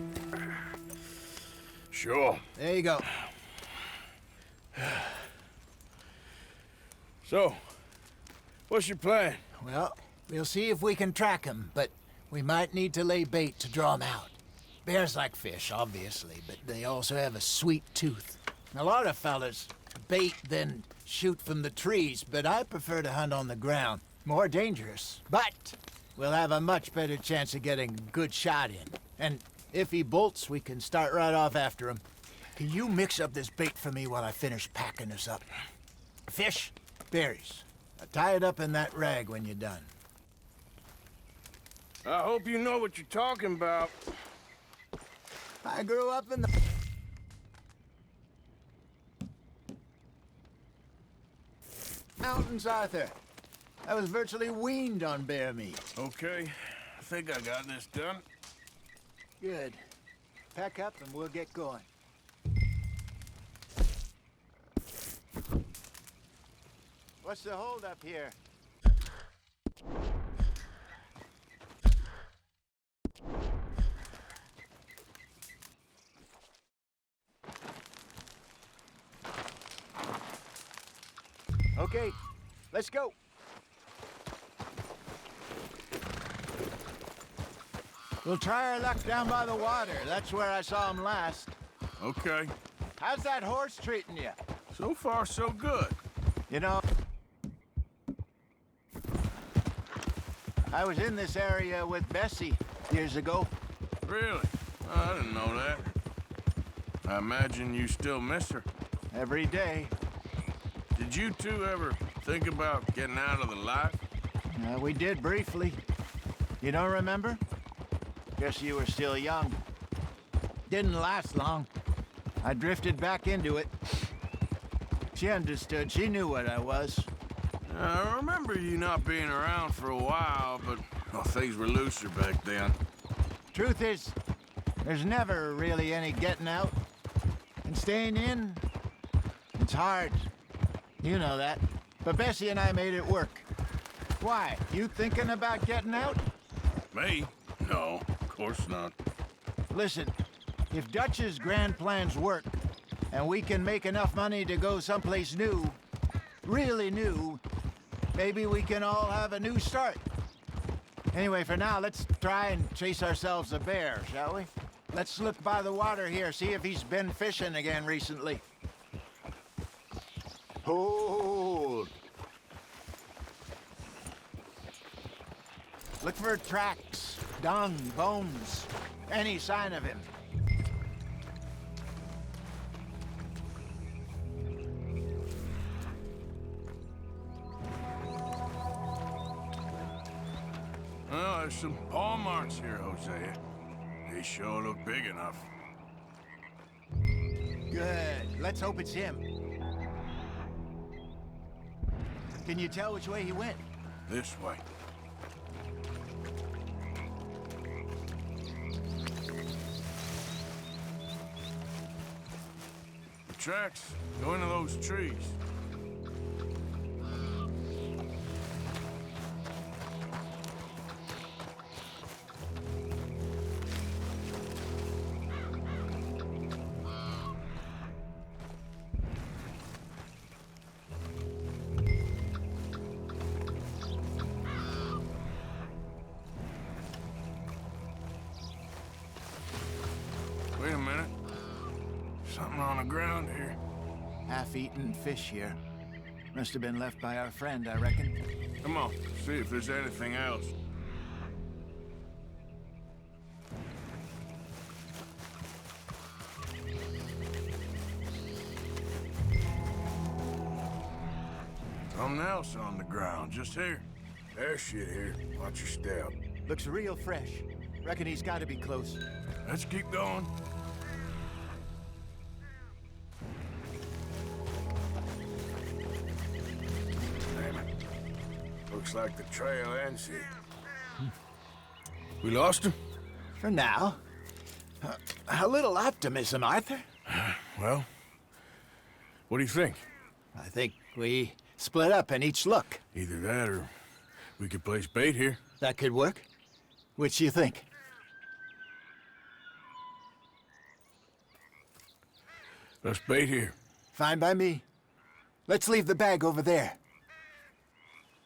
Sure. There you go. So, what's your plan? Well, we'll see if we can track him, but we might need to lay bait to draw him out. Bears like fish, obviously, but they also have a sweet tooth. A lot of fellas bait, then shoot from the trees, but I prefer to hunt on the ground. More dangerous, but we'll have a much better chance of getting a good shot in. And if he bolts, we can start right off after him. Can you mix up this bait for me while I finish packing this up? Fish, berries. Tie it up in that rag when you're done. I hope you know what you're talking about. I grew up in the... mountains, Arthur. I was virtually weaned on bear meat. Okay, I think I got this done. Good. Pack up and we'll get going. What's the holdup here? Okay, let's go. We'll try our luck down by the water. That's where I saw him last. Okay. How's that horse treating you? So far, so good. You know, I was in this area with Bessie years ago. Really? I didn't know that. I imagine you still miss her. Every day. Did you two ever think about getting out of the life? We did briefly. You don't remember? Guess you were still young. Didn't last long. I drifted back into it. She understood. She knew what I was. I remember you not being around for a while, but well, things were looser back then. Truth is, there's never really any getting out. And staying in, it's hard. You know that. But Bessie and I made it work. Why? You thinking about getting out? Me? No, of course not. Listen, if Dutch's grand plans work, and we can make enough money to go someplace new, really new, maybe we can all have a new start. Anyway, for now, let's try and chase ourselves a bear, shall we? Let's look by the water here, see if he's been fishing again recently. Hold. Look for tracks, dung, bones, any sign of him. Well, there's some paw marks here, Hosea. They sure look big enough. Good. Let's hope it's him. Can you tell which way he went? This way. The tracks go into those trees. on the ground here. Half-eaten fish here. Must have been left by our friend, I reckon. Come on, see if there's anything else. Something else on the ground, just here. There's shit here. Watch your step. Looks real fresh. Reckon he's got to be close. Let's keep going. Damn it. Looks like the trail ends here. We lost him? For now. A little optimism, Arthur. Well, what do you think? I think we split up and each look. Either that or we could place bait here. That could work. Which do you think? Let's bait here. Fine by me. Let's leave the bag over there.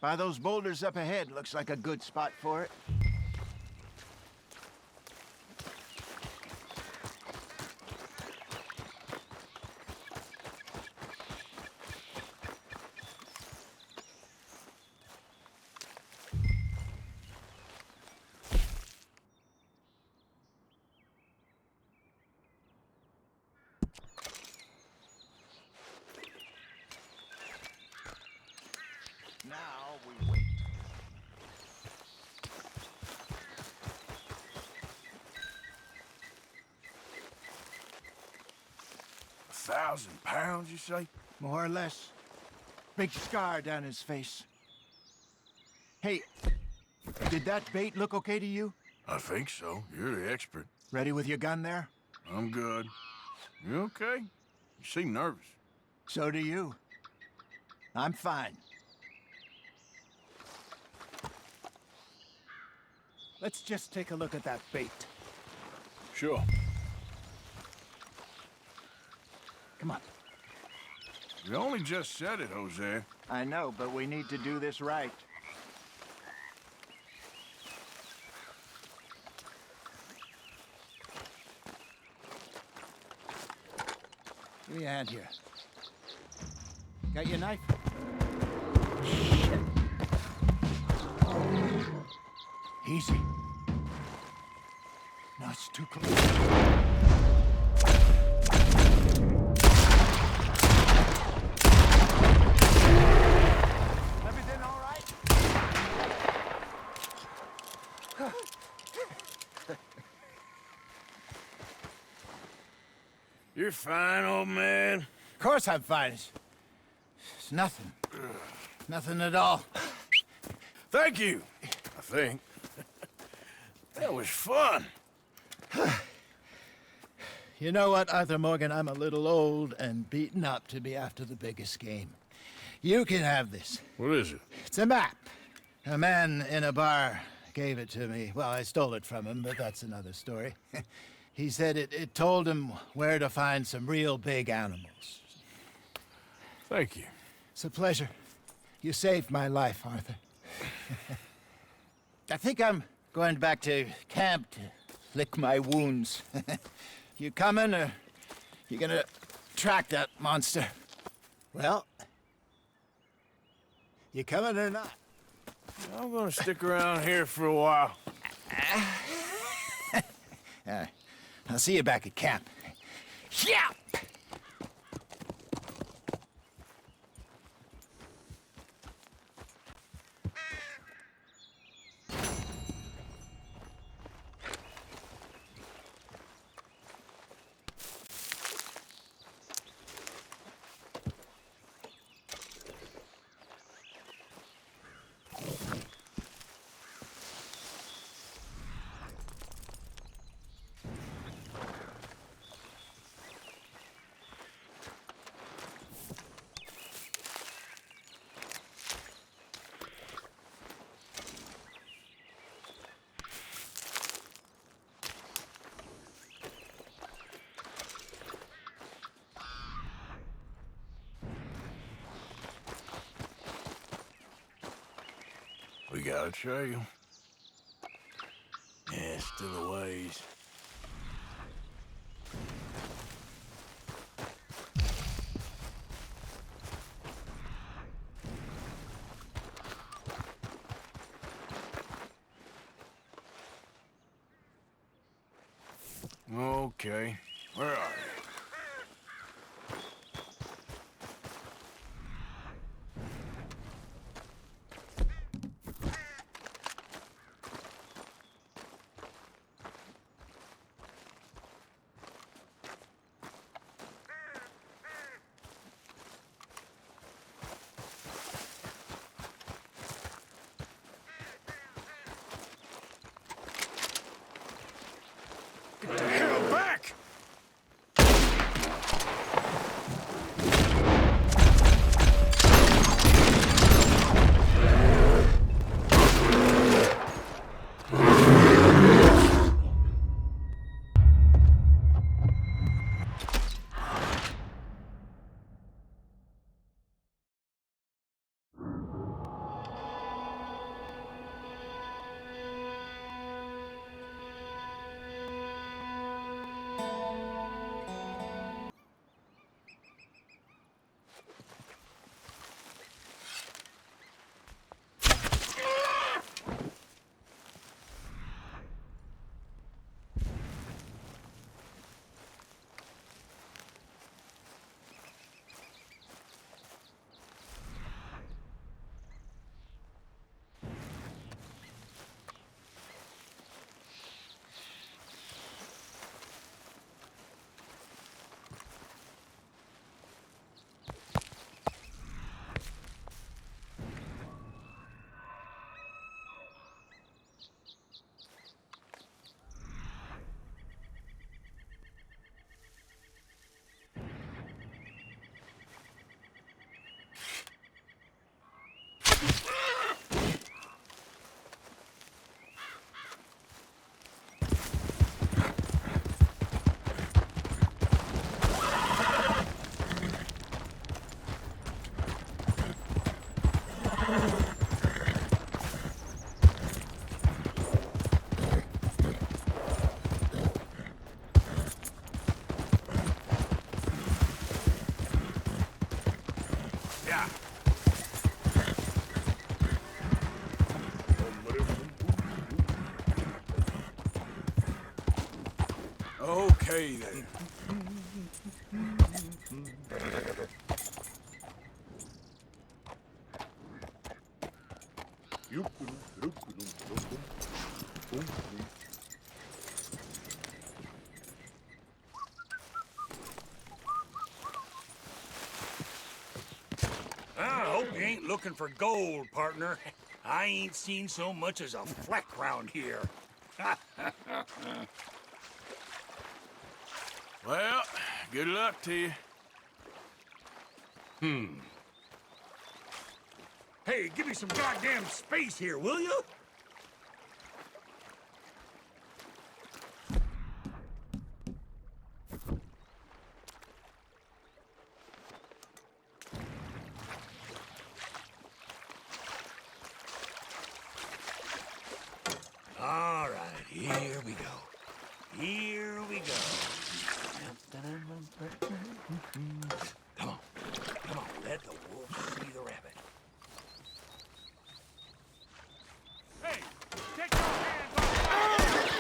By those boulders up ahead, looks like a good spot for it. Now we wait. £1,000, you say? More or less. Big scar down his face. Hey, did that bait look okay to you? I think so. You're the expert. Ready with your gun there? I'm good. You okay? You seem nervous. So do you. I'm fine. Let's just take a look at that bait. Sure. Come on. You only just said it, Jose. I know, but we need to do this right. Give me a hand here. Got your knife? Shit. Easy. No, it's too close. Everything all right? You're fine, old man. Of course I'm fine. It's nothing. Nothing at all. Thank you, I think. That was fun. You know what, Arthur Morgan? I'm a little old and beaten up to be after the biggest game. You can have this. What is it? It's a map. A man in a bar gave it to me. Well, I stole it from him, but that's another story. He said it told him where to find some real big animals. Thank you. It's a pleasure. You saved my life, Arthur. I think I'm going back to camp to lick my wounds. You coming, or you gonna track that monster? Well, you coming or not? I'm gonna stick around here for a while. All right. I'll see you back at camp. Yeah! We got a trail. Yeah, still a ways. Okay. Where are you? Get the hell back! Yeah. Okay, then. I hope you ain't looking for gold, partner. I ain't seen so much as a fleck round here. Well, good luck to you. Hey, give me some goddamn space here, will you? All right, here we go. Here we go. Come on, come on, let the wolf see the rabbit. Hey, take your hands off!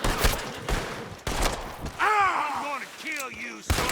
I'm gonna kill you, son!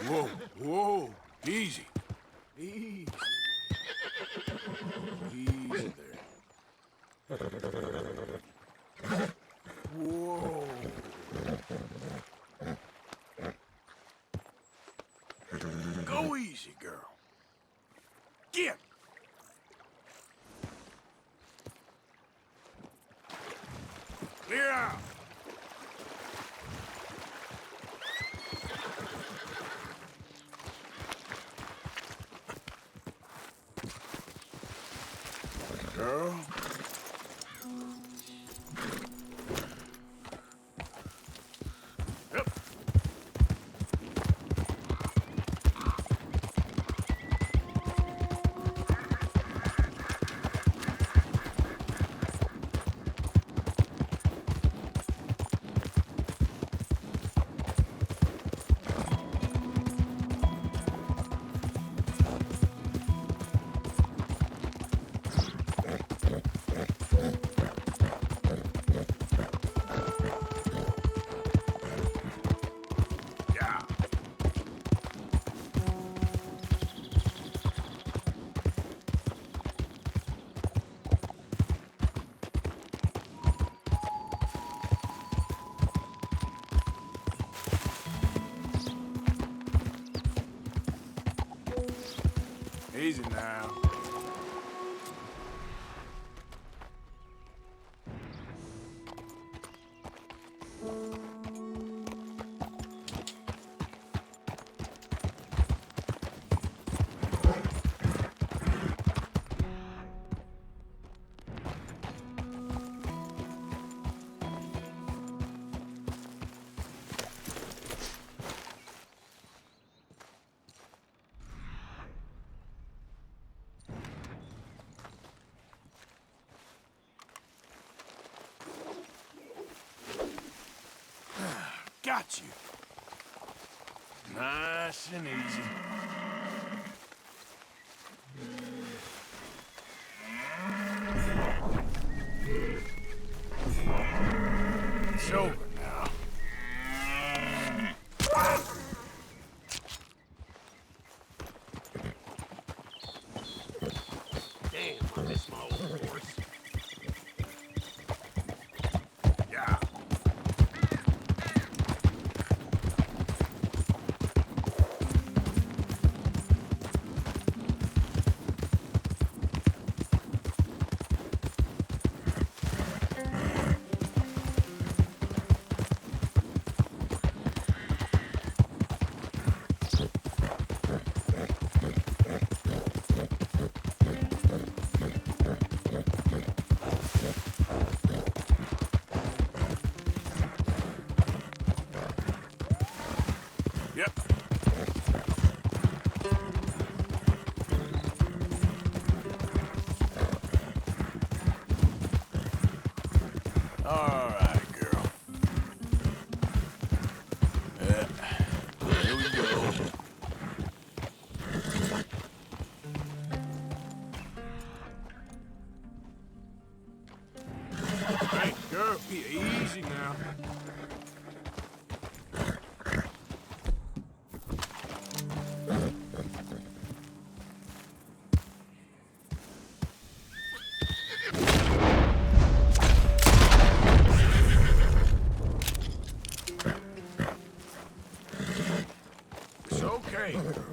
Whoa, whoa, easy. Easy. Easy there. Whoa. Go easy, girl. Get. girl. Yep. Yeah. Easy now. Got you. Nice and easy. It's over now. Damn, I miss my old horse. Yeah. Yep. All right, girl. Here we go. Hey, girl, be easy now. It's okay, girl.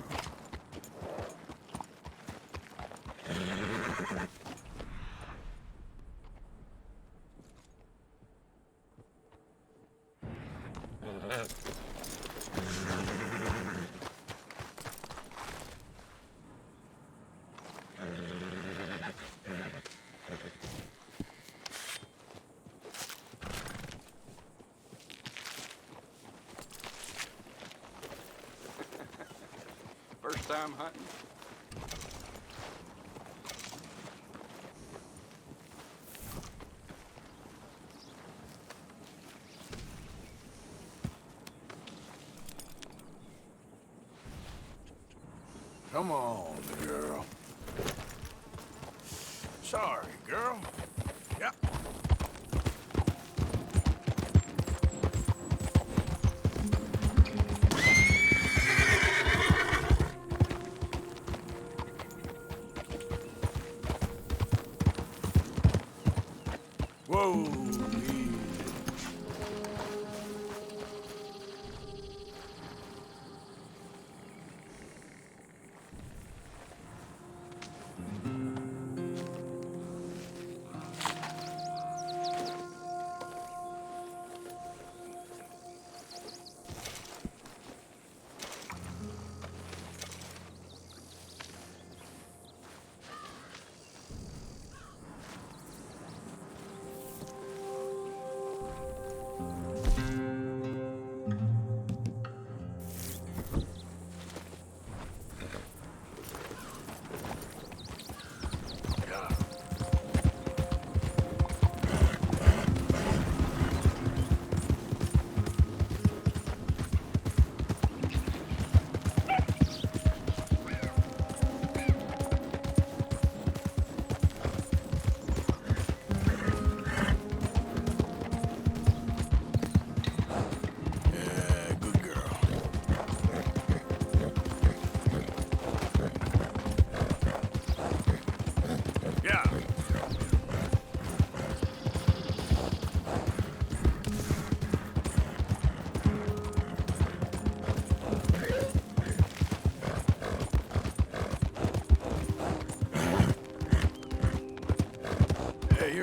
First time hunting? Come on, girl. Sorry, girl. Yep. Whoa, easy.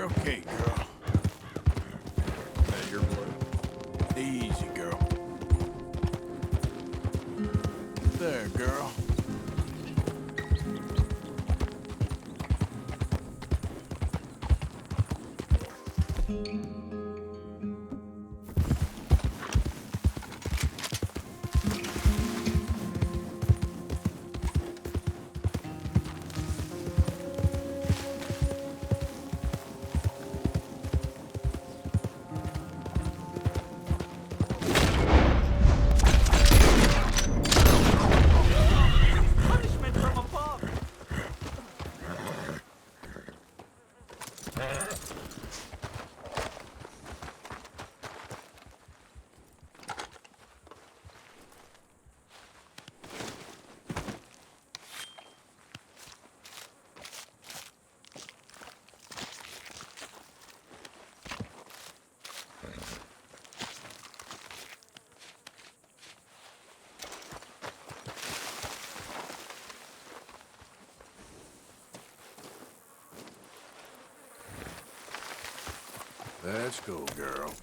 You're okay, girl. Is that your blood? Easy, girl. There, girl. Punishment from above. Let's go, girl.